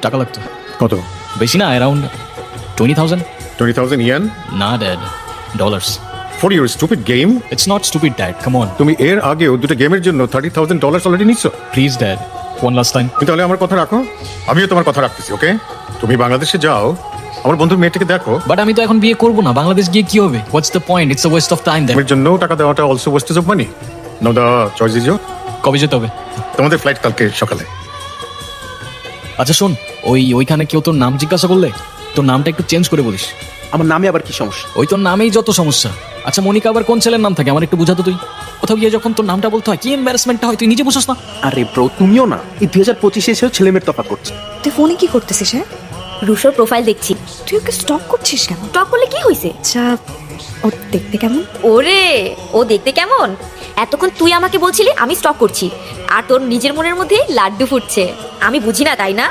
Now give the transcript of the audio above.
টাকা লাগতো। কত? বেশি না, অ্যারাউন্ড 20,000। 20,000 ইয়েন না dad, dollars. For your stupid game? It's not stupid dad, come on. তুমি এর আগেও দুটো গেমের জন্য $30,000 অলরেডি নিচ্ছ। Please dad, one last time. তুমি তাহলে আমার কথা রাখো, আমিও তোমার কথা রাখতেছি। ওকে, তুমি বাংলাদেশে যাও, আমার বন্ধুর মেয়েটাকে দেখো। বাট আমি তো এখন বিয়ে করবো না, বাংলাদেশ গিয়ে কি হবে? What's the point? It's a West of time that. এর জন্য টাকা দেওয়াটা also wastage of money. Now the choice is your. কবে যেতে হবে? তোমাদের ফ্লাইট কালকে সকালে। আচ্ছা শোন, ওইখানে কেউ তোর নাম জিজ্ঞাসা করলে তোর নামটা একটু চেঞ্জ করে বলিস। আমার নামে আবার কি সমস্যা? ওই তোর নামেই যত সমস্যা। আচ্ছা মনিকা আবার কোন ছেলের নাম থাকে আমার একটু বুঝাতো তুই। কোথাও গিয়ে যখন তোর নামটা বলতে হয় কি এম্বারাসমেন্টটা হয় তুই নিজে বুঝছ না। আরে ব্রো, তুমিও না এই 2025 এসেও ছেলে মেয়ের তফাৎ করছে। তুই ফোনে কি করতেছিস? হ্যাঁ, রুশোর প্রোফাইল দেখছি। তুই ওকে স্টক করছিস কেন? টক করলে কি হয়েছে? আচ্ছা, ও দেখতে কেমন? ওরে, ও দেখতে কেমন? এতক্ষণ তুই আমাকে বলছিলি আমি স্টক করছি, আর তোর নিজের মনের মধ্যে লাড্ডু ফুটছে। আমি বুঝি না, তাই না?